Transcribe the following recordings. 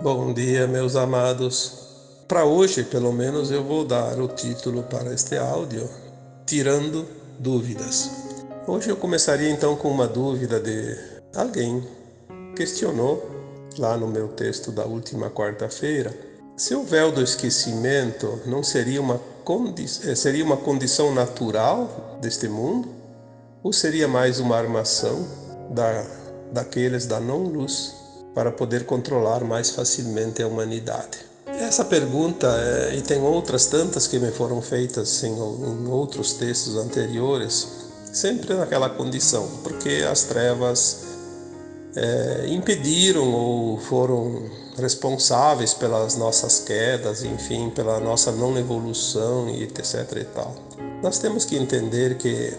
Bom dia, meus amados. Para hoje, pelo menos, eu vou dar o título para este áudio, Tirando Dúvidas. Hoje eu começaria então com uma dúvida de alguém questionou lá no meu texto da última quarta-feira se o véu do esquecimento não seria seria uma condição natural deste mundo ou seria mais uma armação daqueles da não-luz para poder controlar mais facilmente a humanidade? Essa pergunta, e tem outras tantas que me foram feitas em outros textos anteriores, sempre naquela condição, porque as trevas impediram ou foram responsáveis pelas nossas quedas, enfim, pela nossa não evolução e etc e tal. Nós temos que entender que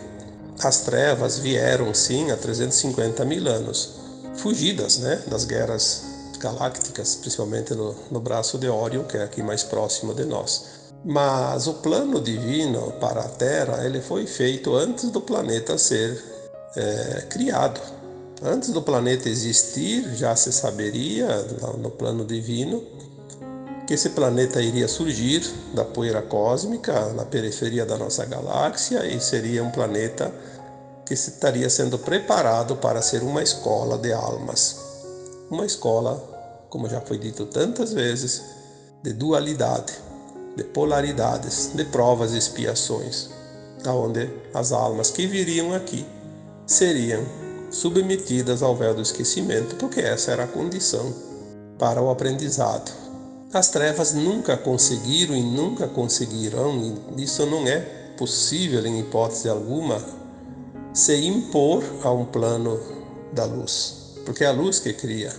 as trevas vieram sim há 350 mil anos, fugidas, das guerras galácticas, principalmente no braço de Órion, que é aqui mais próximo de nós. Mas o plano divino para a Terra ele foi feito antes do planeta ser criado. Antes do planeta existir, já se saberia no plano divino que esse planeta iria surgir da poeira cósmica na periferia da nossa galáxia e seria um planeta que estaria sendo preparado para ser uma escola de almas. Uma escola, como já foi dito tantas vezes, de dualidade, de polaridades, de provas e expiações, onde as almas que viriam aqui seriam submetidas ao véu do esquecimento, porque essa era a condição para o aprendizado. As trevas nunca conseguiram e nunca conseguirão, e isso não é possível em hipótese alguma, se impor a um plano da luz, porque é a luz que cria.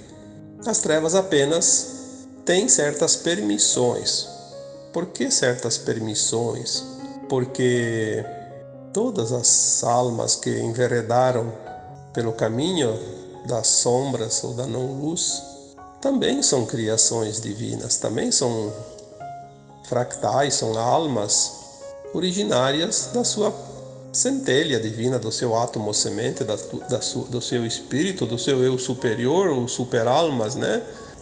As trevas apenas têm certas permissões. Por que certas permissões? Porque todas as almas que enveredaram pelo caminho das sombras ou da não-luz também são criações divinas, também são fractais, são almas originárias da sua centelha divina, do seu átomo semente, do seu espírito, do seu eu superior ou super-almas,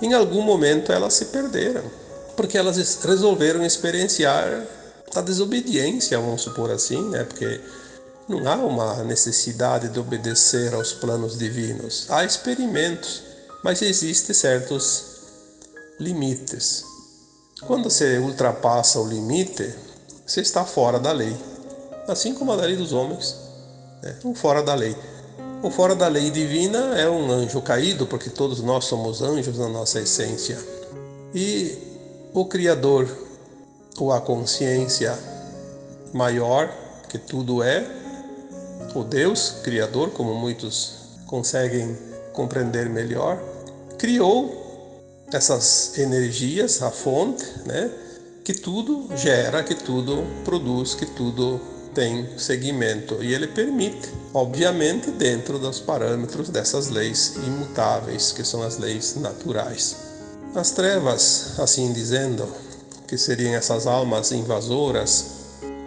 Em algum momento elas se perderam, porque elas resolveram experienciar a desobediência, vamos supor assim, Porque não há uma necessidade de obedecer aos planos divinos. Há experimentos, mas existem certos limites. Quando você ultrapassa o limite, você está fora da lei. Assim como a lei dos homens, um fora da lei. O fora da lei divina é um anjo caído, porque todos nós somos anjos na nossa essência. E o Criador, ou a consciência maior, que tudo é, o Deus Criador, como muitos conseguem compreender melhor, criou essas energias, a fonte, que tudo gera, que tudo produz, que tudo tem segmento. E ele permite, obviamente, dentro dos parâmetros dessas leis imutáveis, que são as leis naturais. As trevas, assim dizendo, que seriam essas almas invasoras,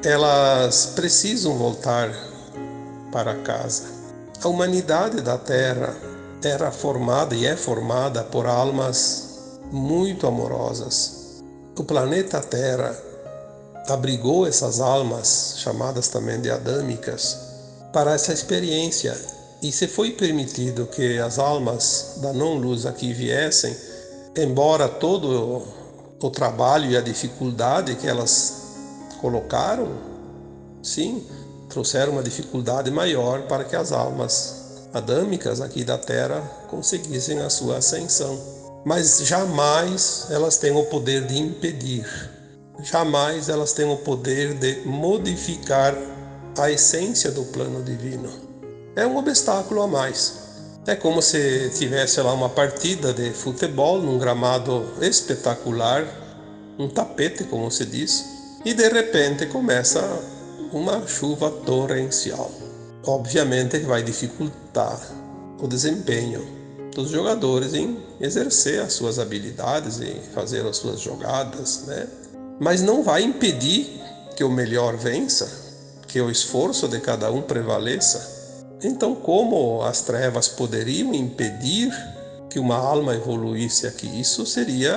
elas precisam voltar para casa. A humanidade da Terra era formada e é formada por almas muito amorosas. O planeta Terra abrigou essas almas, chamadas também de adâmicas, para essa experiência. E se foi permitido que as almas da não-luz aqui viessem, embora todo o trabalho e a dificuldade que elas colocaram, sim, trouxeram uma dificuldade maior para que as almas adâmicas aqui da Terra conseguissem a sua ascensão. Mas jamais elas têm o poder de impedir, jamais elas têm o poder de modificar a essência do plano divino. É um obstáculo a mais. É como se tivesse lá uma partida de futebol num gramado espetacular, um tapete, como se diz, e de repente começa uma chuva torrencial. Obviamente que vai dificultar o desempenho dos jogadores em exercer as suas habilidades e fazer as suas jogadas, Mas não vai impedir que o melhor vença, que o esforço de cada um prevaleça. Então, como as trevas poderiam impedir que uma alma evoluísse aqui. Isso seria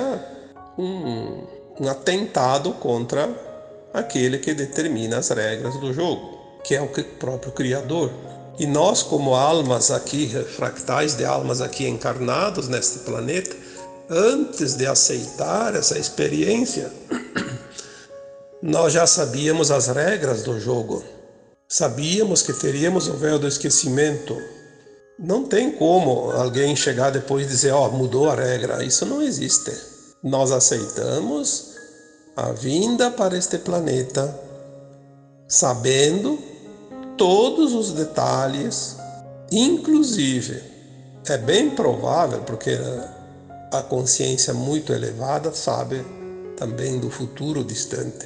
um atentado contra aquele que determina as regras do jogo, que é o próprio Criador. E nós, como almas aqui, fractais de almas aqui encarnados neste planeta, antes de aceitar essa experiência, nós já sabíamos as regras do jogo. Sabíamos que teríamos o véu do esquecimento. Não tem como alguém chegar depois e dizer, mudou a regra. Isso não existe. Nós aceitamos a vinda para este planeta, sabendo todos os detalhes, inclusive é bem provável, porque a consciência muito elevada sabe também do futuro distante.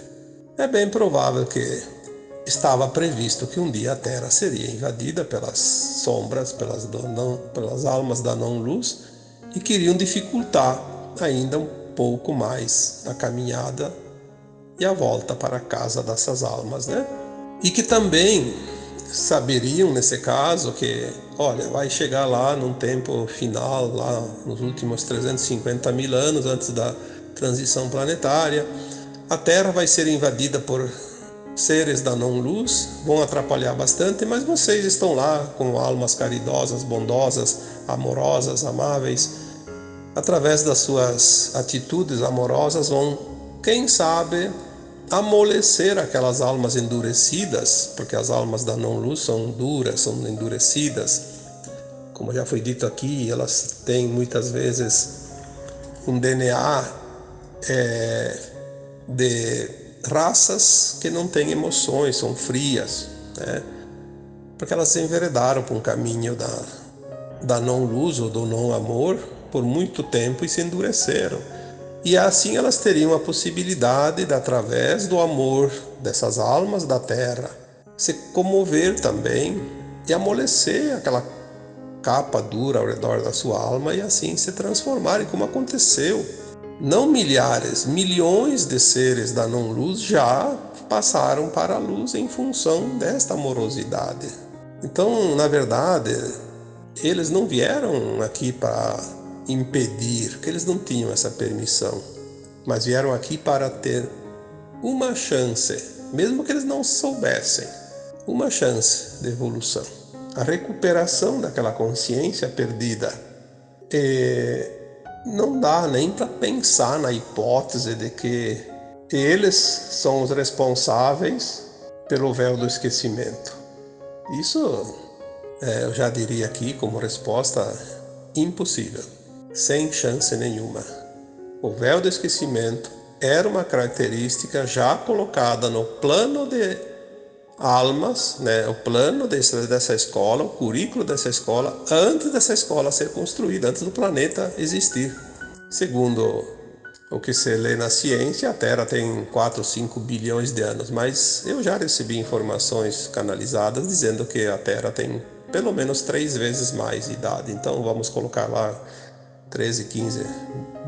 É bem provável que estava previsto que um dia a Terra seria invadida pelas sombras, pelas almas da não-luz, e queriam dificultar ainda um pouco mais a caminhada e a volta para a casa dessas almas, né? E que também saberiam, nesse caso, que, vai chegar lá num tempo final, lá nos últimos 350 mil anos antes da transição planetária, a Terra vai ser invadida por seres da não-luz, vão atrapalhar bastante, mas vocês estão lá com almas caridosas, bondosas, amorosas, amáveis. Através das suas atitudes amorosas vão, quem sabe, amolecer aquelas almas endurecidas, porque as almas da não-luz são duras, são endurecidas. Como já foi dito aqui, elas têm muitas vezes um DNA de raças que não têm emoções, são frias, né? Porque elas se enveredaram por um caminho da não-luz ou do não-amor por muito tempo e se endureceram. E assim elas teriam a possibilidade de, através do amor dessas almas da Terra, se comover também e amolecer aquela capa dura ao redor da sua alma e assim se transformarem, como aconteceu. Não milhares, milhões de seres da não-luz já passaram para a luz em função desta amorosidade. Então, na verdade, eles não vieram aqui para impedir, porque eles não tinham essa permissão, mas vieram aqui para ter uma chance, mesmo que eles não soubessem, uma chance de evolução, a recuperação daquela consciência perdida. E não dá nem para pensar na hipótese de que eles são os responsáveis pelo véu do esquecimento. Isso eu já diria aqui como resposta impossível, sem chance nenhuma. O véu do esquecimento era uma característica já colocada no plano de almas, né? O plano dessa escola, o currículo dessa escola, antes dessa escola ser construída, antes do planeta existir. Segundo o que se lê na ciência, a Terra tem 4 ou 5 bilhões de anos, mas eu já recebi informações canalizadas dizendo que a Terra tem pelo menos 3 vezes mais idade. Então vamos colocar lá 13, 15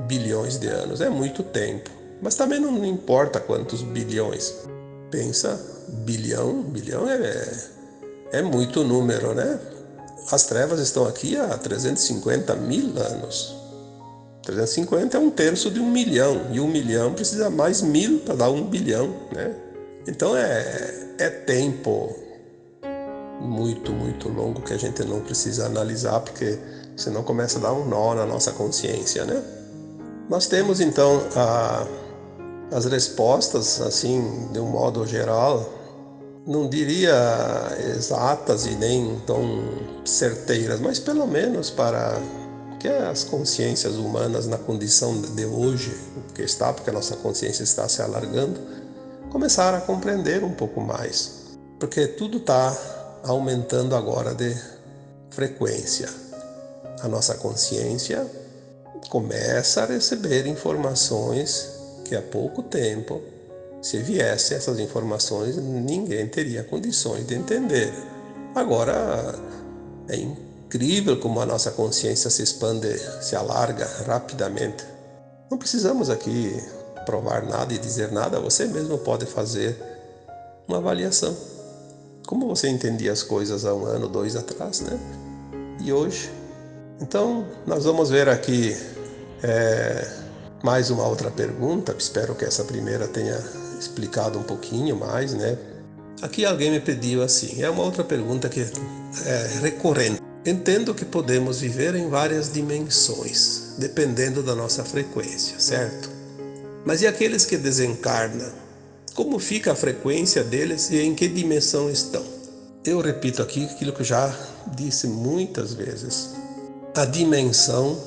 bilhões de anos. É muito tempo, mas também não importa quantos bilhões. Pensa, bilhão é muito número, né? As trevas estão aqui há 350 mil anos. 350 é 1/3 de 1 milhão, e 1 milhão precisa mais 1000 para dar 1 bilhão, né? Então é tempo muito, muito longo que a gente não precisa analisar, porque senão começa a dar um nó na nossa consciência, né? Nós temos então as respostas, assim, de um modo geral, não diria exatas e nem tão certeiras, mas pelo menos para que as consciências humanas na condição de hoje, porque a nossa consciência está se alargando, começaram a compreender um pouco mais, porque tudo está aumentando agora de frequência. A nossa consciência começa a receber informações que há pouco tempo, se viessem essas informações, ninguém teria condições de entender. Agora é incrível como a nossa consciência se expande, se alarga rapidamente. Não precisamos aqui provar nada e dizer nada, você mesmo pode fazer uma avaliação. Como você entendia as coisas há 1 ano, 2 atrás, né? E hoje, Então, nós vamos ver aqui mais uma outra pergunta. Espero que essa primeira tenha explicado um pouquinho mais, né? Aqui alguém me pediu assim, é uma outra pergunta que é recorrente. Entendo que podemos viver em várias dimensões, dependendo da nossa frequência, certo? Mas e aqueles que desencarnam? Como fica a frequência deles e em que dimensão estão? Eu repito aqui aquilo que eu já disse muitas vezes. A dimensão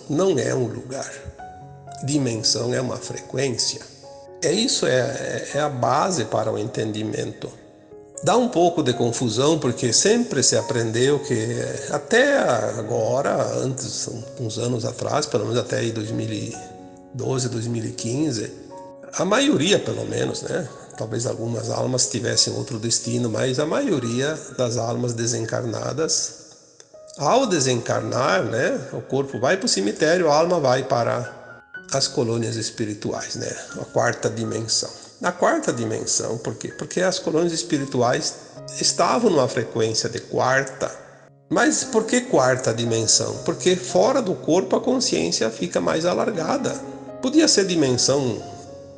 não é um lugar. Dimensão é uma frequência. Isso é a base para o entendimento. Dá um pouco de confusão porque sempre se aprendeu que até agora, antes, uns anos atrás, pelo menos até 2012, 2015, a maioria pelo menos, né? Talvez algumas almas tivessem outro destino, mas a maioria das almas desencarnadas, ao desencarnar, né, o corpo vai para o cemitério, a alma vai para as colônias espirituais, né, a quarta dimensão. Na quarta dimensão, por quê? Porque as colônias espirituais estavam numa frequência de quarta. Mas por que quarta dimensão? Porque fora do corpo a consciência fica mais alargada. Podia ser dimensão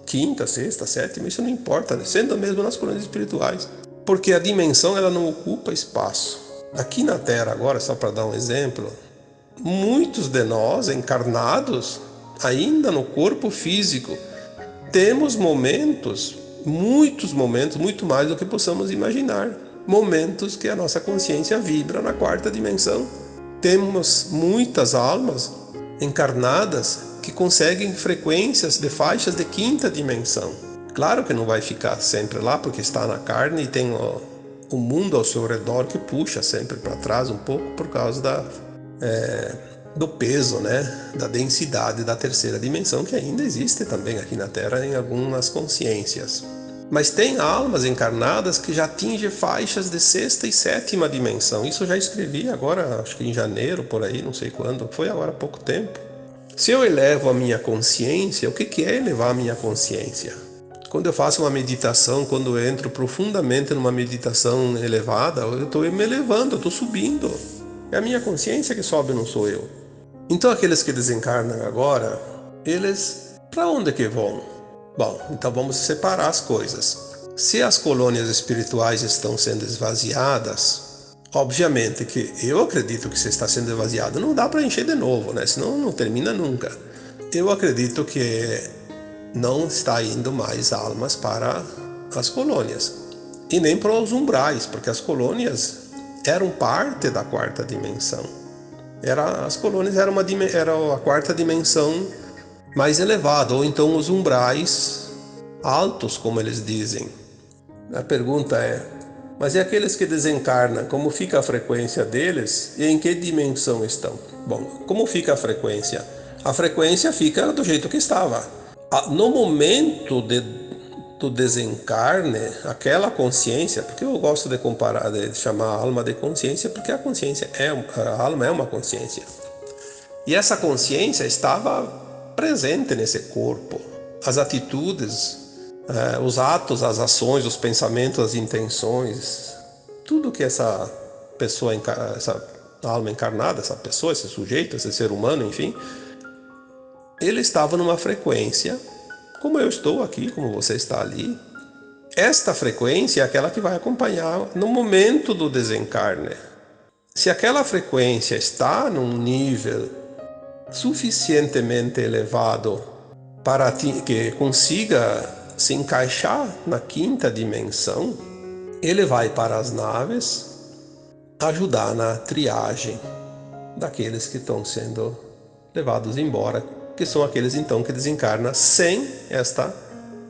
quinta, sexta, sétima, isso não importa, né? Sendo mesmo nas colônias espirituais. Porque a dimensão ela não ocupa espaço. Aqui na Terra agora, só para dar um exemplo, muitos de nós encarnados, ainda no corpo físico, temos momentos, muitos momentos, muito mais do que possamos imaginar. Momentos que a nossa consciência vibra na quarta dimensão. Temos muitas almas encarnadas que conseguem frequências de faixas de quinta dimensão. Claro que não vai ficar sempre lá, porque está na carne e tem o mundo ao seu redor que puxa sempre para trás um pouco por causa do peso, né, da densidade da terceira dimensão, que ainda existe também aqui na Terra em algumas consciências. Mas tem almas encarnadas que já atingem faixas de sexta e sétima dimensão. Isso eu já escrevi agora, acho que em janeiro, por aí, não sei quando, foi agora há pouco tempo. Se eu elevo a minha consciência, o que é elevar a minha consciência? Quando eu faço uma meditação, quando eu entro profundamente numa meditação elevada, eu estou me elevando, eu estou subindo. É a minha consciência que sobe, não sou eu. Então aqueles que desencarnam agora, eles para onde que vão? Bom, então vamos separar as coisas. Se as colônias espirituais estão sendo esvaziadas, obviamente que eu acredito que se está sendo esvaziado, não dá para encher de novo, né? Senão não termina nunca. Eu acredito que não está indo mais almas para as colônias e nem para os umbrais, porque as colônias eram parte da quarta dimensão. As colônias eram a quarta dimensão mais elevada, ou então os umbrais altos, como eles dizem. A pergunta é, mas e aqueles que desencarnam, como fica a frequência deles e em que dimensão estão? Bom, como fica a frequência? A frequência fica do jeito que estava. No momento do desencarne, aquela consciência, porque eu gosto de comparar, de chamar a alma de consciência, porque a alma é uma consciência. E essa consciência estava presente nesse corpo. As atitudes, os atos, as ações, os pensamentos, as intenções, tudo que essa pessoa, essa alma encarnada, essa pessoa, esse sujeito, esse ser humano, enfim, ele estava numa frequência, como eu estou aqui, como você está ali. Esta frequência é aquela que vai acompanhar no momento do desencarne. Se aquela frequência está num nível suficientemente elevado para que consiga se encaixar na quinta dimensão, ele vai para as naves ajudar na triagem daqueles que estão sendo levados embora, que são aqueles então que desencarnam sem esta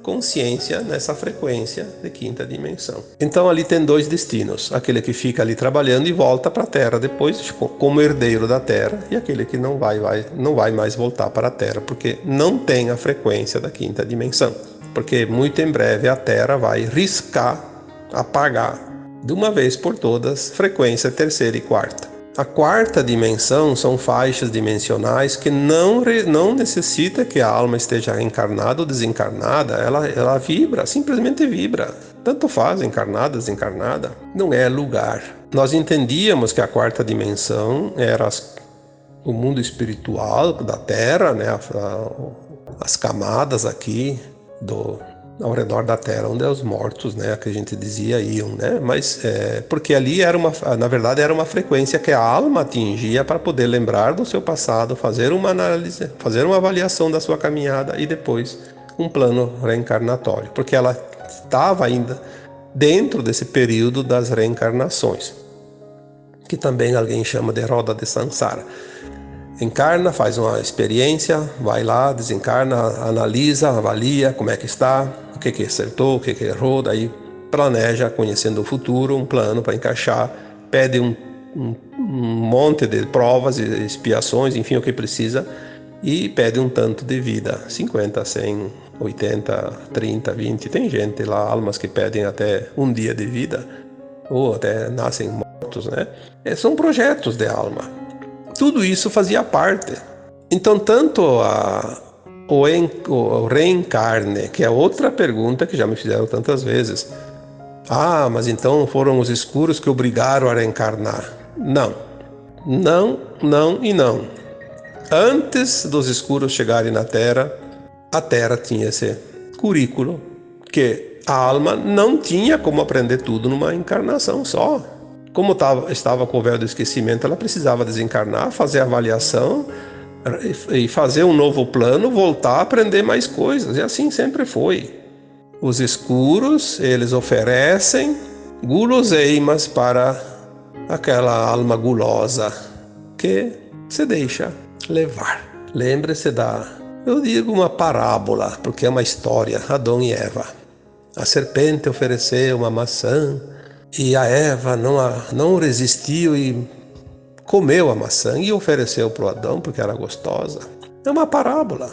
consciência nessa frequência de quinta dimensão. Então ali tem dois destinos, aquele que fica ali trabalhando e volta para a Terra depois como herdeiro da Terra, e aquele que não vai mais voltar para a Terra, porque não tem a frequência da quinta dimensão, porque muito em breve a Terra vai riscar, apagar de uma vez por todas frequência terceira e quarta. A quarta dimensão são faixas dimensionais que não necessita que a alma esteja encarnada ou desencarnada, ela vibra, simplesmente vibra. Tanto faz, encarnada, desencarnada. Não é lugar. Nós entendíamos que a quarta dimensão era o mundo espiritual da Terra, né? As camadas aqui ao redor da Terra, onde os mortos, né, que a gente dizia, iam, né? Mas porque ali na verdade era uma frequência que a alma atingia para poder lembrar do seu passado, fazer uma análise, fazer uma avaliação da sua caminhada e depois um plano reencarnatório, porque ela estava ainda dentro desse período das reencarnações, que também alguém chama de roda de Sansara. Encarna, faz uma experiência, vai lá, desencarna, analisa, avalia como é que está, o que acertou, o que errou, daí planeja, conhecendo o futuro, um plano para encaixar, pede um monte de provas e expiações, enfim, o que precisa, e pede um tanto de vida, 50, 100, 80, 30, 20, tem gente lá, almas que pedem até um dia de vida, ou até nascem mortos, né? São projetos de alma. Tudo isso fazia parte. Então, tanto o reencarne, que é outra pergunta que já me fizeram tantas vezes. Ah, mas então foram os escuros que obrigaram a reencarnar. Não. Não, não e não. Antes dos escuros chegarem na Terra, a Terra tinha esse currículo, que a alma não tinha como aprender tudo numa encarnação só. Como estava com o véu do esquecimento, ela precisava desencarnar, fazer a avaliação e fazer um novo plano, voltar a aprender mais coisas. E assim sempre foi. Os escuros, eles oferecem guloseimas para aquela alma gulosa que se deixa levar. Lembre-se eu digo uma parábola, porque é uma história, Adão e Eva. A serpente ofereceu uma maçã, e a Eva não resistiu e comeu a maçã e ofereceu para o Adão porque era gostosa. É uma parábola.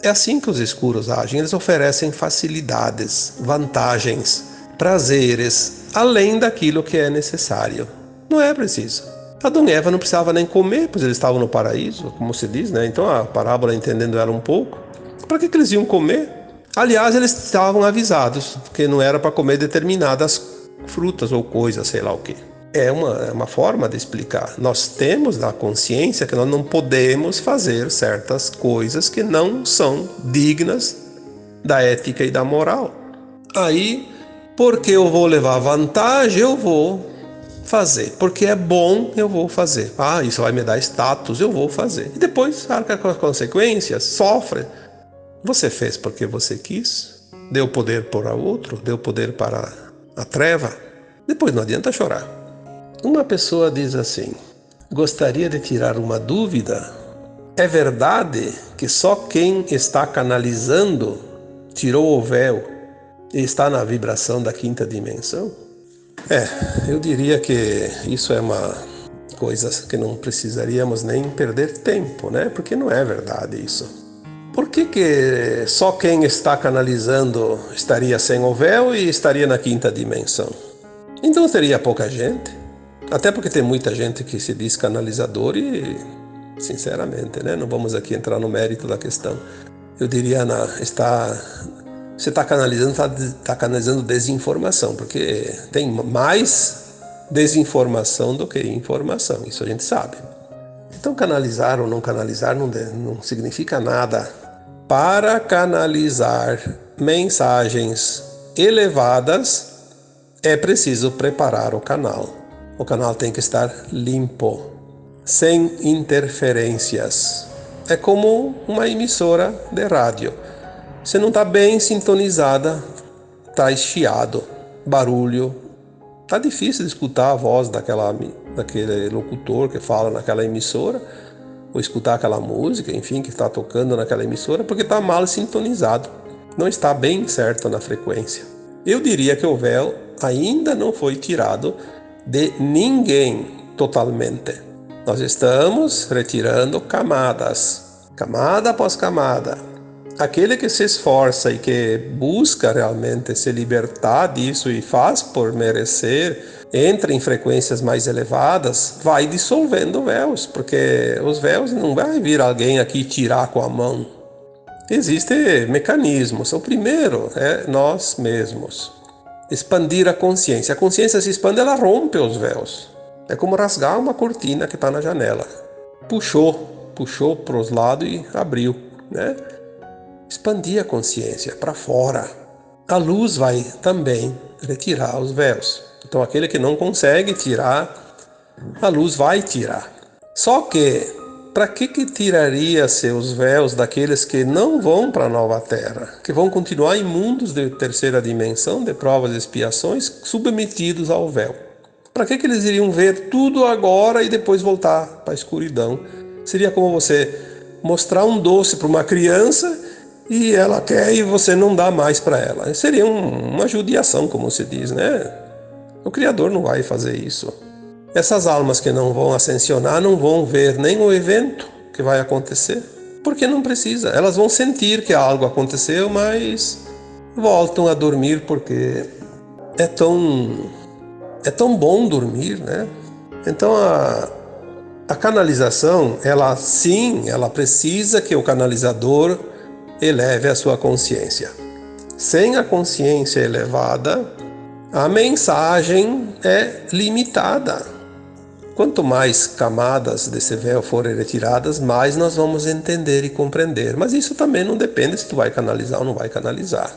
É assim que os escuros agem. Eles oferecem facilidades, vantagens, prazeres, além daquilo que é necessário. Não é preciso. Adão e Eva não precisavam nem comer, pois eles estavam no paraíso, como se diz, né? Então a parábola, entendendo ela um pouco, para que eles iam comer? Aliás, eles estavam avisados que não era para comer determinadas frutas ou coisas, sei lá o que. É uma forma de explicar. Nós temos a consciência que nós não podemos fazer certas coisas que não são dignas da ética e da moral. Aí, porque eu vou levar vantagem, eu vou fazer. Porque é bom, eu vou fazer. Ah, isso vai me dar status, eu vou fazer. E depois, arca com as consequências, sofre. Você fez porque você quis, deu poder para outro, deu poder para a treva, depois não adianta chorar. Uma pessoa diz assim: gostaria de tirar uma dúvida. É verdade que só quem está canalizando tirou o véu e está na vibração da quinta dimensão? Eu diria que isso é uma coisa que não precisaríamos nem perder tempo, né? Porque não é verdade isso. Por que só quem está canalizando estaria sem o véu e estaria na quinta dimensão? Então teria pouca gente. Até porque tem muita gente que se diz canalizador e, sinceramente, né, não vamos aqui entrar no mérito da questão. Eu diria, você está canalizando desinformação, porque tem mais desinformação do que informação, isso a gente sabe. Então canalizar ou não canalizar não significa nada. Para canalizar mensagens elevadas, é preciso preparar o canal. O canal tem que estar limpo, sem interferências. É como uma emissora de rádio. Se não está bem sintonizada, está chiado, barulho. Está difícil de escutar a voz daquele locutor que fala naquela emissora, ou escutar aquela música, enfim, que está tocando naquela emissora, porque está mal sintonizado. Não está bem certo na frequência. Eu diria que o véu ainda não foi tirado de ninguém totalmente. Nós estamos retirando camadas, camada após camada. Aquele que se esforça e que busca realmente se libertar disso e faz por merecer, entra em frequências mais elevadas, vai dissolvendo véus, porque os véus não vai vir alguém aqui tirar com a mão. Existem mecanismos. O primeiro é nós mesmos. expandir a consciência. A consciência se expande, ela rompe os véus. É como rasgar uma cortina que está na janela. Puxou para os lados e abriu, né? Expandir a consciência para fora. A luz vai também retirar os véus. Então aquele que não consegue tirar, a luz vai tirar. Só que, para que tiraria seus véus daqueles que não vão para a nova terra, que vão continuar em mundos de terceira dimensão, de provas e expiações, submetidos ao véu? Para que eles iriam ver tudo agora e depois voltar para a escuridão? Seria como você mostrar um doce para uma criança e ela quer e você não dá mais para ela. Seria uma judiação, como se diz, né? O Criador não vai fazer isso. Essas almas que não vão ascensionar não vão ver nem o evento que vai acontecer, porque não precisa. Elas vão sentir que algo aconteceu, mas voltam a dormir porque é tão bom dormir, né? Então a canalização, ela precisa que o canalizador eleve a sua consciência. Sem a consciência elevada, a mensagem é limitada. Quanto mais camadas desse véu forem retiradas, mais nós vamos entender e compreender. Mas isso também não depende se tu vai canalizar ou não vai canalizar.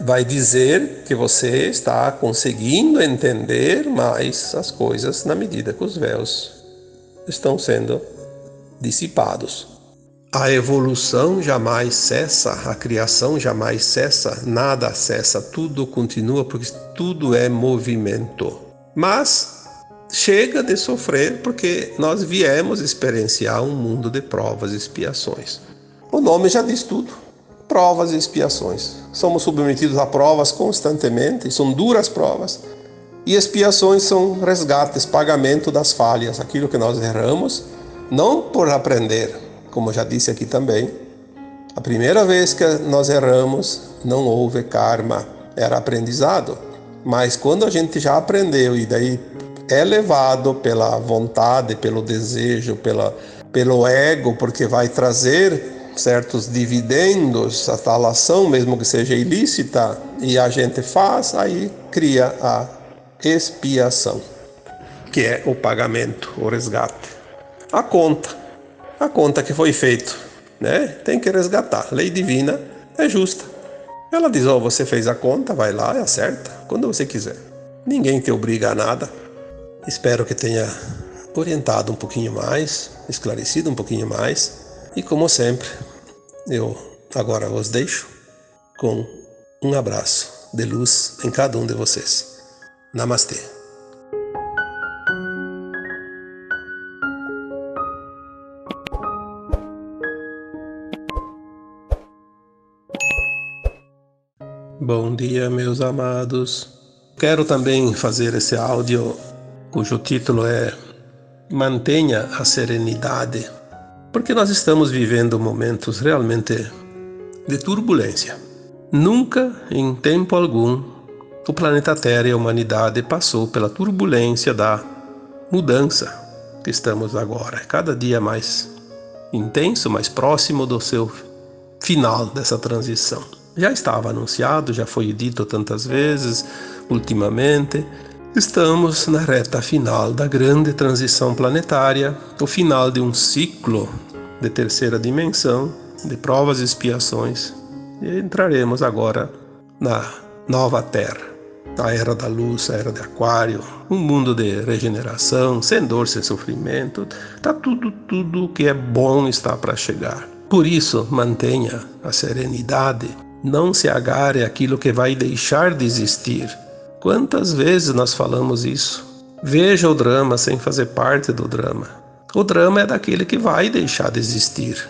Vai dizer que você está conseguindo entender mais as coisas na medida que os véus estão sendo dissipados. A evolução jamais cessa, a criação jamais cessa, nada cessa, tudo continua porque tudo é movimento. Mas chega de sofrer porque nós viemos experienciar um mundo de provas e expiações. O nome já diz tudo. Provas e expiações. Somos submetidos a provas constantemente, são duras provas. E expiações são resgates, pagamento das falhas, aquilo que nós erramos, não por aprender, como já disse aqui também. A primeira vez que nós erramos, não houve karma, era aprendizado. Mas quando a gente já aprendeu e daí é levado pela vontade, pelo desejo, pelo ego, porque vai trazer certos dividendos, a tal ação, mesmo que seja ilícita, e a gente faz, aí cria a expiação, que é o pagamento, o resgate. A conta que foi feita, né? Tem que resgatar. Lei divina é justa. Ela diz, você fez a conta, vai lá e acerta, quando você quiser. Ninguém te obriga a nada. Espero que tenha orientado um pouquinho mais, esclarecido um pouquinho mais. E como sempre, eu agora os deixo com um abraço de luz em cada um de vocês. Namastê. Bom dia, meus amados. Quero também fazer esse áudio cujo título é Mantenha a Serenidade, porque nós estamos vivendo momentos realmente de turbulência. Nunca, em tempo algum, o planeta Terra e a humanidade passou pela turbulência da mudança que estamos agora, cada dia mais intenso, mais próximo do seu final dessa transição. Já estava anunciado, já foi dito tantas vezes ultimamente. Estamos na reta final da grande transição planetária, o final de um ciclo de terceira dimensão, de provas e expiações, e entraremos agora na nova Terra, a Era da Luz, a Era de Aquário, um mundo de regeneração, sem dor, sem sofrimento, tudo que é bom está para chegar. Por isso, mantenha a serenidade, não se agarre àquilo que vai deixar de existir. Quantas vezes nós falamos isso? Veja o drama sem fazer parte do drama. O drama é daquele que vai deixar de existir,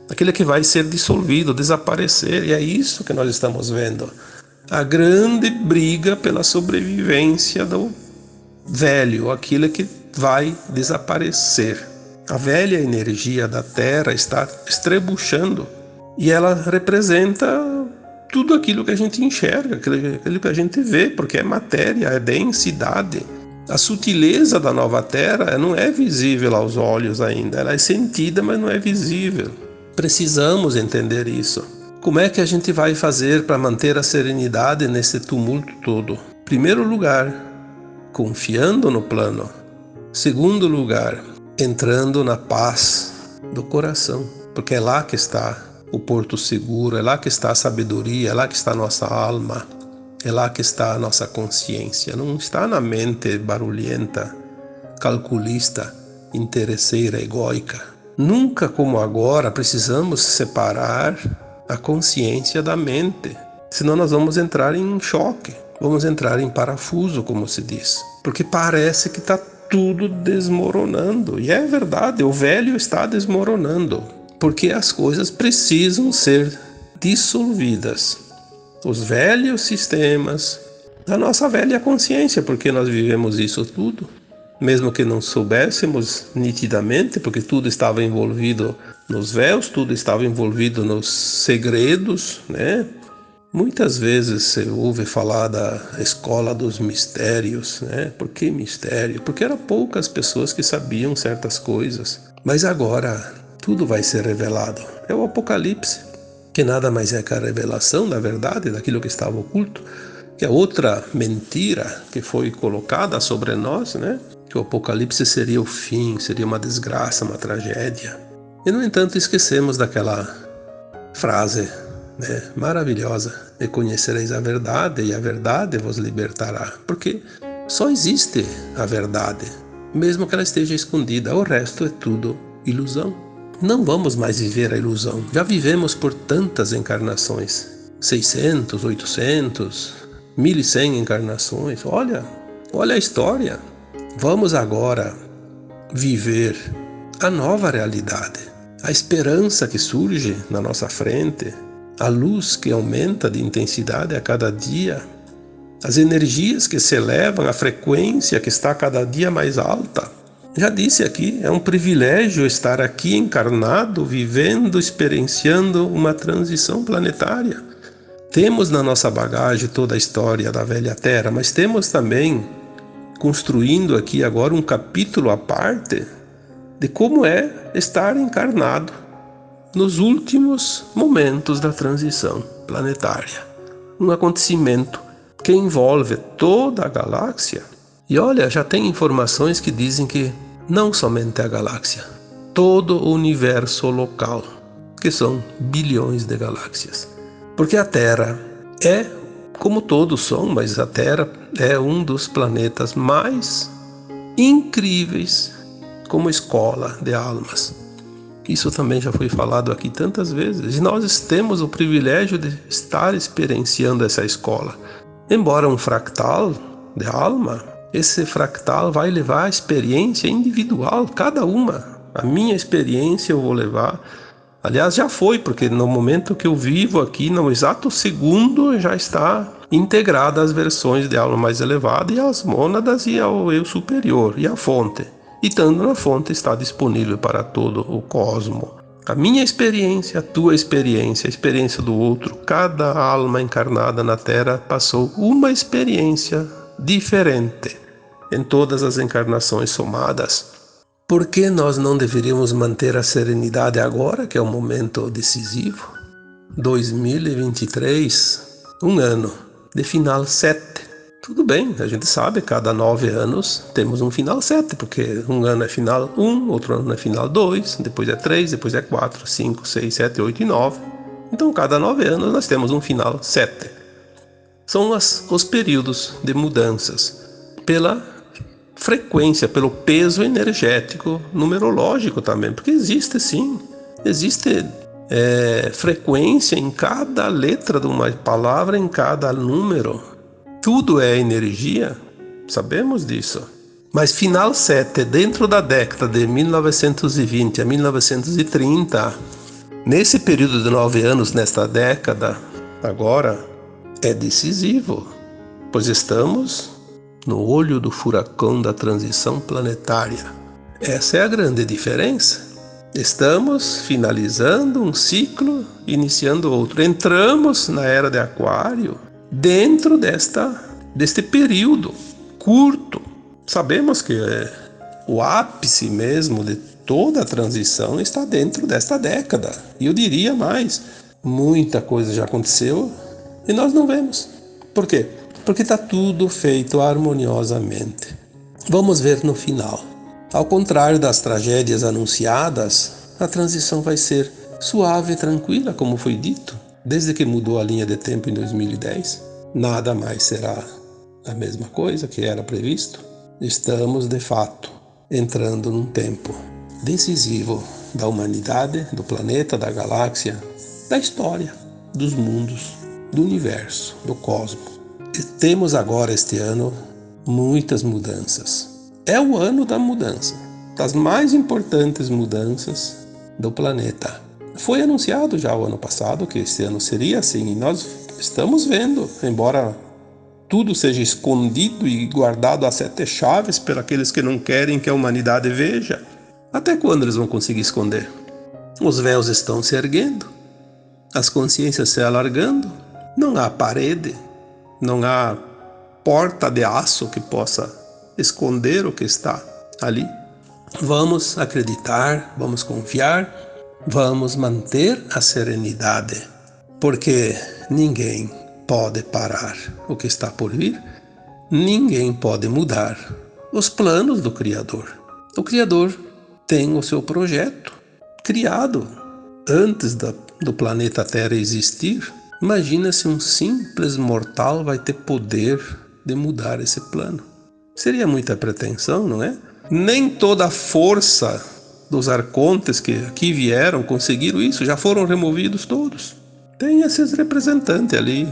aquele que vai ser dissolvido, desaparecer, e é isso que nós estamos vendo. A grande briga pela sobrevivência do velho, aquilo que vai desaparecer. A velha energia da Terra está estrebuchando e ela representa tudo aquilo que a gente enxerga, aquilo que a gente vê, porque é matéria, é densidade. A sutileza da nova Terra não é visível aos olhos ainda, ela é sentida, mas não é visível. Precisamos entender isso. Como é que a gente vai fazer para manter a serenidade nesse tumulto todo? Primeiro lugar, confiando no plano. Segundo lugar, entrando na paz do coração, porque é lá que está o porto seguro, é lá que está a sabedoria, é lá que está a nossa alma, é lá que está a nossa consciência. Não está na mente barulhenta, calculista, interesseira, egóica. Nunca como agora precisamos separar a consciência da mente, senão nós vamos entrar em choque, vamos entrar em parafuso, como se diz, porque parece que está tudo desmoronando, e é verdade, o velho está desmoronando, porque as coisas precisam ser dissolvidas, os velhos sistemas, a nossa velha consciência, porque nós vivemos isso tudo, mesmo que não soubéssemos nitidamente, porque tudo estava envolvido nos véus, tudo estava envolvido nos segredos, né? Muitas vezes você ouve falar da escola dos mistérios, né? Por que mistério? Porque eram poucas pessoas que sabiam certas coisas. Mas agora tudo vai ser revelado. É o Apocalipse, que nada mais é que a revelação da verdade, daquilo que estava oculto, que é outra mentira que foi colocada sobre nós, né? Que o Apocalipse seria o fim, seria uma desgraça, uma tragédia. E, no entanto, esquecemos daquela frase, né, maravilhosa: e conhecereis a verdade, e a verdade vos libertará. Porque só existe a verdade, mesmo que ela esteja escondida. O resto é tudo ilusão. Não vamos mais viver a ilusão. Já vivemos por tantas encarnações. 600, 800, 1100 encarnações. Olha a história. Vamos agora viver a nova realidade, a esperança que surge na nossa frente, a luz que aumenta de intensidade a cada dia, as energias que se elevam, a frequência que está cada dia mais alta. Já disse aqui, é um privilégio estar aqui encarnado, vivendo, experienciando uma transição planetária. Temos na nossa bagagem toda a história da velha Terra, mas temos também construindo aqui agora um capítulo à parte de como é estar encarnado nos últimos momentos da transição planetária. Um acontecimento que envolve toda a galáxia. E olha, já tem informações que dizem que não somente a galáxia, todo o universo local, que são bilhões de galáxias. Porque a Terra é, como todos são, mas a Terra é um dos planetas mais incríveis como escola de almas. Isso também já foi falado aqui tantas vezes. E nós temos o privilégio de estar experienciando essa escola. Embora um fractal de alma, esse fractal vai levar a experiência individual, cada uma. A minha experiência eu vou levar. Aliás, já foi, porque no momento que eu vivo aqui, no exato segundo, já está integrada as versões de alma mais elevada e as mônadas e ao eu superior e a fonte. E estando na fonte está disponível para todo o cosmo. A minha experiência, a tua experiência, a experiência do outro, cada alma encarnada na Terra passou uma experiência diferente em todas as encarnações somadas. Por que nós não deveríamos manter a serenidade agora, que é o momento decisivo? 2023, um ano de final 7. Tudo bem, a gente sabe, cada 9 anos temos um final 7, porque um ano é final 1, outro ano é final 2, depois é 3, depois é 4, 5, 6, 7, 8 e 9. Então, cada 9 anos nós temos um final 7. São os períodos de mudanças pela frequência, pelo peso energético, numerológico também, porque existe sim, existe frequência em cada letra de uma palavra, em cada número. Tudo é energia, sabemos disso. Mas final 7, dentro da década de 1920 a 1930, nesse período de 9 anos, nesta década, agora, é decisivo, pois estamos no olho do furacão da transição planetária. Essa é a grande diferença. Estamos finalizando um ciclo, iniciando outro. Entramos na era de Aquário dentro deste período curto. Sabemos que o ápice mesmo de toda a transição está dentro desta década. E eu diria mais, Muita coisa já aconteceu e nós não vemos. Por quê? Porque está tudo feito harmoniosamente. Vamos ver no final. Ao contrário das tragédias anunciadas, a transição vai ser suave e tranquila, como foi dito. Desde que mudou a linha de tempo em 2010, nada mais será a mesma coisa que era previsto. Estamos, de fato, entrando num tempo decisivo da humanidade, do planeta, da galáxia, da história, dos mundos, do universo, do cosmos. E temos agora, este ano, muitas mudanças. É o ano da mudança, das mais importantes mudanças do planeta. Foi anunciado já o ano passado que este ano seria assim, e nós estamos vendo, embora tudo seja escondido e guardado a 7 chaves por aqueles que não querem que a humanidade veja. Até quando eles vão conseguir esconder? Os véus estão se erguendo, as consciências se alargando, não há parede, não há porta de aço que possa esconder o que está ali. Vamos acreditar, vamos confiar, vamos manter a serenidade, porque ninguém pode parar o que está por vir, ninguém pode mudar os planos do Criador. O Criador tem o seu projeto criado antes do planeta Terra existir. Imagina se um simples mortal vai ter poder de mudar esse plano. Seria muita pretensão, não é? Nem toda a força dos arcontes que aqui vieram conseguiram isso, já foram removidos todos. Tem esses representantes ali,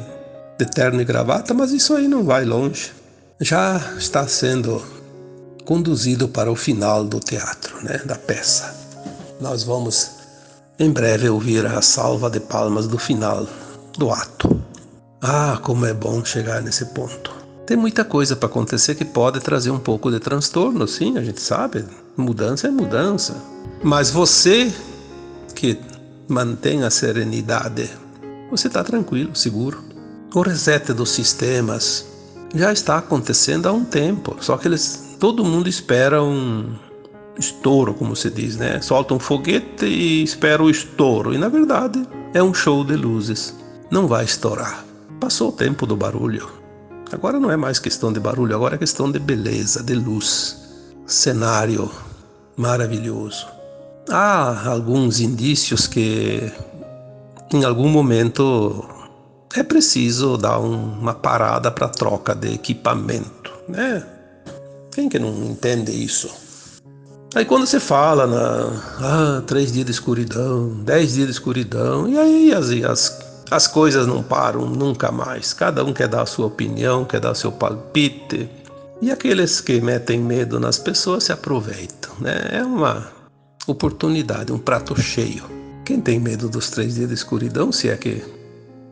de terno e gravata, mas isso aí não vai longe. Já está sendo conduzido para o final do teatro, né? Da peça. Nós vamos em breve ouvir a salva de palmas do final do ato. Ah, como é bom chegar nesse ponto. Tem muita coisa para acontecer que pode trazer um pouco de transtorno, sim, a gente sabe. Mudança é mudança. Mas você que mantém a serenidade, você está tranquilo, seguro. O reset dos sistemas já está acontecendo há um tempo, só que todo mundo espera um estouro, como se diz, né? Solta um foguete e espera o estouro. E na verdade é um show de luzes. Não vai estourar. Passou o tempo do barulho. Agora não é mais questão de barulho, agora é questão de beleza, de luz. Cenário maravilhoso. Há alguns indícios que em algum momento é preciso dar uma parada para troca de equipamento, né? Quem que não entende isso? Aí quando você fala 3 dias de escuridão, 10 dias de escuridão, e aí as coisas não param nunca mais. Cada um quer dar a sua opinião, quer dar o seu palpite. E aqueles que metem medo nas pessoas se aproveitam, né? É uma oportunidade, um prato cheio. Quem tem medo dos 3 dias de escuridão, se é que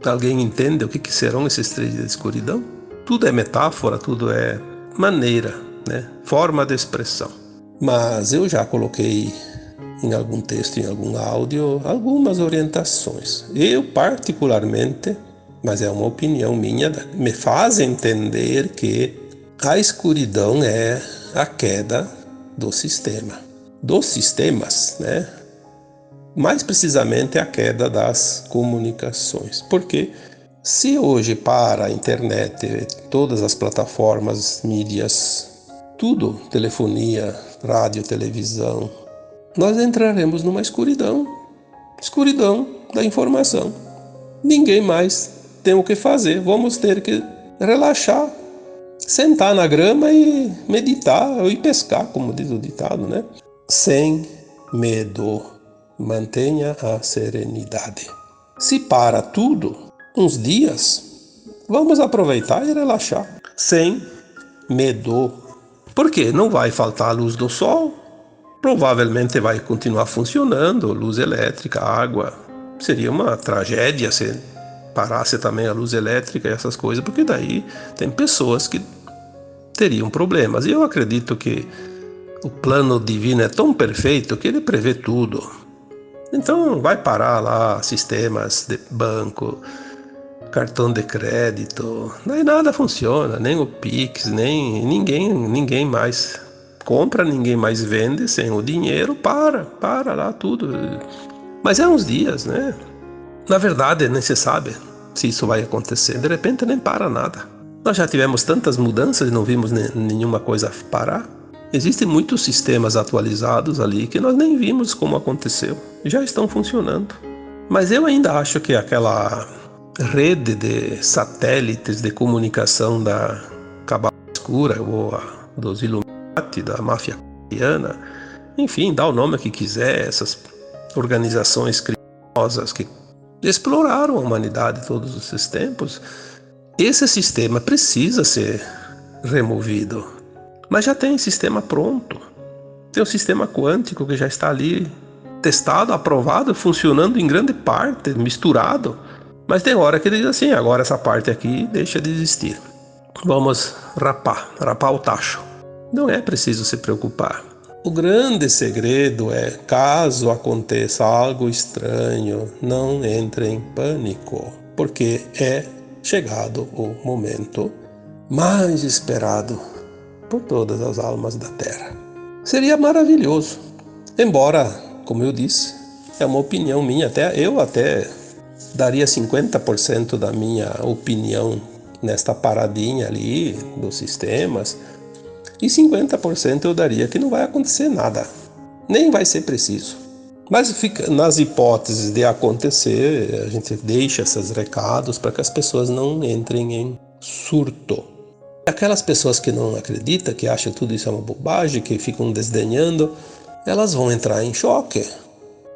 alguém entende o que serão esses 3 dias de escuridão? Tudo é metáfora, tudo é maneira, né? Forma de expressão. Mas eu já coloquei em algum texto, em algum áudio, algumas orientações. Eu particularmente, mas é uma opinião minha, me faz entender que a escuridão é a queda do sistema. Dos sistemas, né? Mais precisamente a queda das comunicações. Porque se hoje para a internet, todas as plataformas, mídias, tudo, telefonia, rádio, televisão, nós entraremos numa escuridão da informação. Ninguém mais tem o que fazer, vamos ter que relaxar, sentar na grama e meditar ou ir pescar, como diz o ditado, né? Sem medo, mantenha a serenidade. Se para tudo, uns dias, vamos aproveitar e relaxar, sem medo. Porque não vai faltar a luz do sol, provavelmente vai continuar funcionando, luz elétrica, água. Seria uma tragédia se parasse também a luz elétrica e essas coisas, porque daí tem pessoas que teriam problemas. E eu acredito que o plano divino é tão perfeito que ele prevê tudo. Então vai parar lá sistemas de banco, cartão de crédito, daí nada funciona, nem o Pix, nem ninguém mais compra, ninguém mais vende sem o dinheiro, para lá tudo. Mas é uns dias, né? Na verdade, nem se sabe se isso vai acontecer. De repente nem para nada. Nós já tivemos tantas mudanças e não vimos nenhuma coisa parar. Existem muitos sistemas atualizados ali que nós nem vimos como aconteceu. Já estão funcionando. Mas eu ainda acho que aquela rede de satélites de comunicação da Cabala Escura ou dos Illuminati, da máfia coreana, enfim, dá o nome que quiser, essas organizações criminosas que exploraram a humanidade todos esses tempos, esse sistema precisa ser removido. Mas já tem sistema pronto. Tem um sistema quântico que já está ali testado, aprovado, funcionando em grande parte, misturado. Mas tem hora que ele diz assim, agora essa parte aqui deixa de existir. Vamos rapar o tacho. Não é preciso se preocupar. O grande segredo é, caso aconteça algo estranho, não entre em pânico, porque é chegado o momento mais esperado por todas as almas da Terra. Seria maravilhoso, embora, como eu disse, é uma opinião minha, eu até daria 50% da minha opinião nesta paradinha ali dos sistemas, e 50% eu daria que não vai acontecer nada, nem vai ser preciso. Mas fica nas hipóteses de acontecer, a gente deixa esses recados para que as pessoas não entrem em surto. Aquelas pessoas que não acreditam, que acham que tudo isso é uma bobagem, que ficam desdenhando, elas vão entrar em choque,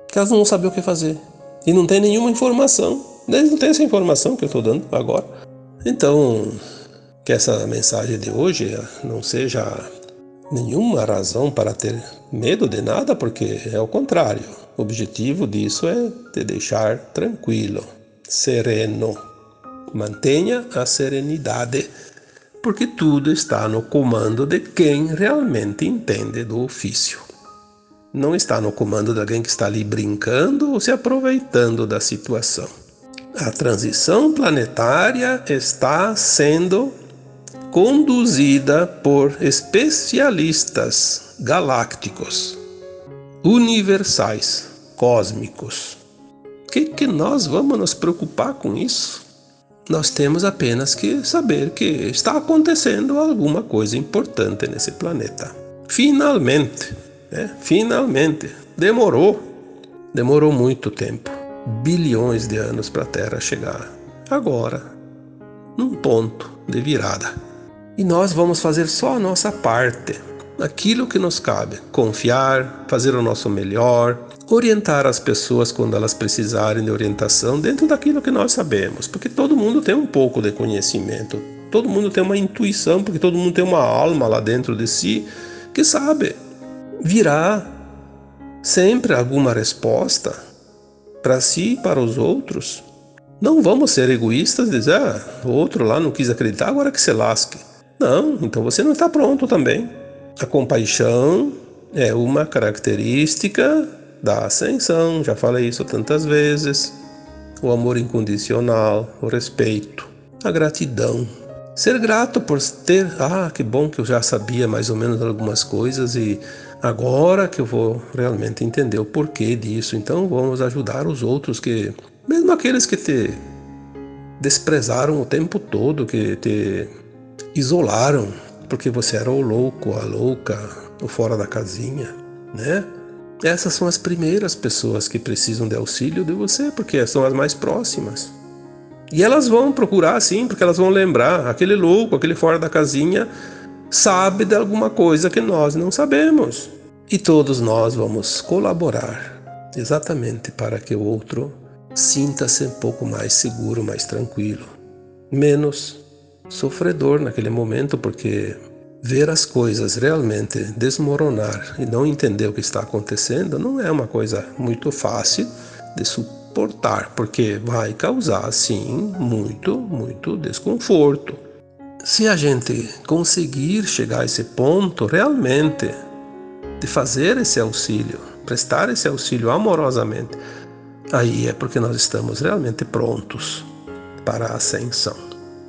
porque elas não vão saber o que fazer. E não tem nenhuma informação. Eles não têm essa informação que eu estou dando agora. Então, que essa mensagem de hoje não seja nenhuma razão para ter medo de nada, porque é o contrário. O objetivo disso é te deixar tranquilo, sereno. Mantenha a serenidade, porque tudo está no comando de quem realmente entende do ofício. Não está no comando de alguém que está ali brincando ou se aproveitando da situação. A transição planetária está sendo conduzida por especialistas galácticos, universais, cósmicos. O que nós vamos nos preocupar com isso? Nós temos apenas que saber que está acontecendo alguma coisa importante nesse planeta. Finalmente, finalmente, demorou muito tempo, bilhões de anos para a Terra chegar. Agora, num ponto de virada. E nós vamos fazer só a nossa parte, aquilo que nos cabe, confiar, fazer o nosso melhor, orientar as pessoas quando elas precisarem de orientação dentro daquilo que nós sabemos, porque todo mundo tem um pouco de conhecimento, todo mundo tem uma intuição, porque todo mundo tem uma alma lá dentro de si que sabe. Virá sempre alguma resposta para si e para os outros. Não vamos ser egoístas e dizer, o outro lá não quis acreditar, agora que se lasque. Não, então você não está pronto também. A compaixão é uma característica da ascensão, já falei isso tantas vezes. O amor incondicional, o respeito, a gratidão. Ser grato por ter, que bom que eu já sabia mais ou menos algumas coisas e agora que eu vou realmente entender o porquê disso, então vamos ajudar os outros que, mesmo aqueles que te desprezaram o tempo todo, que te isolaram, porque você era o louco, a louca, o fora da casinha, né? Essas são as primeiras pessoas que precisam de auxílio de você, porque são as mais próximas. E elas vão procurar sim, porque elas vão lembrar, aquele louco, aquele fora da casinha, sabe de alguma coisa que nós não sabemos. E todos nós vamos colaborar, exatamente para que o outro sinta-se um pouco mais seguro, mais tranquilo, menos sofredor naquele momento, porque ver as coisas realmente desmoronar e não entender o que está acontecendo não é uma coisa muito fácil de suportar, porque vai causar, sim, muito desconforto. Se a gente conseguir chegar a esse ponto realmente de fazer esse auxílio, prestar esse auxílio amorosamente, aí é porque nós estamos realmente prontos para a ascensão.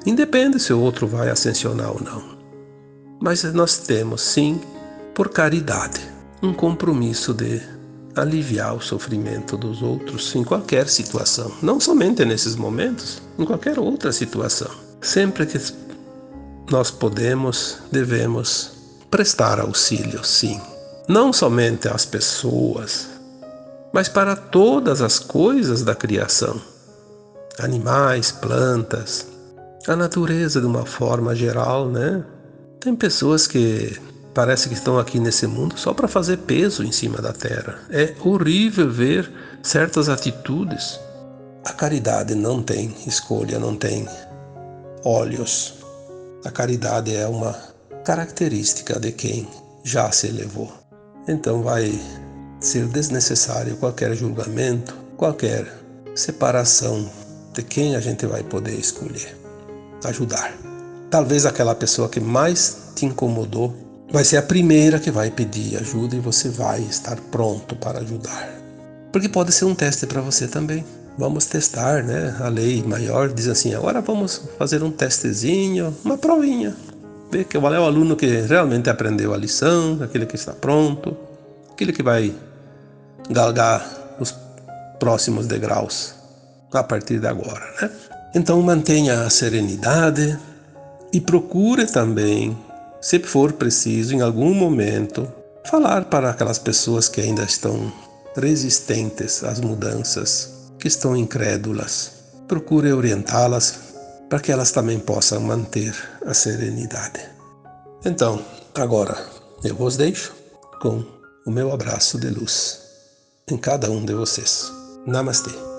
Independe se o outro vai ascensionar ou não. Mas nós temos, sim, por caridade, um compromisso de aliviar o sofrimento dos outros em qualquer situação, não somente nesses momentos, em qualquer outra situação. Sempre que nós podemos, devemos prestar auxílio, sim. Não somente às pessoas, mas para todas as coisas da criação. Animais, plantas, a natureza de uma forma geral, né? Tem pessoas que parece que estão aqui nesse mundo só para fazer peso em cima da terra. É horrível ver certas atitudes. A caridade não tem escolha, não tem olhos. A caridade é uma característica de quem já se elevou. Então vai ser desnecessário qualquer julgamento, qualquer separação de quem a gente vai poder escolher. Ajudar. Talvez aquela pessoa que mais te incomodou vai ser a primeira que vai pedir ajuda e você vai estar pronto para ajudar. Porque pode ser um teste para você também. Vamos testar, né? A lei maior diz assim, agora vamos fazer um testezinho, uma provinha. Ver qual é o aluno que realmente aprendeu a lição, aquele que está pronto, aquele que vai galgar os próximos degraus a partir de agora, né? Então mantenha a serenidade e procure também, se for preciso, em algum momento, falar para aquelas pessoas que ainda estão resistentes às mudanças, que estão incrédulas. Procure orientá-las para que elas também possam manter a serenidade. Então, agora eu vos deixo com o meu abraço de luz em cada um de vocês. Namastê.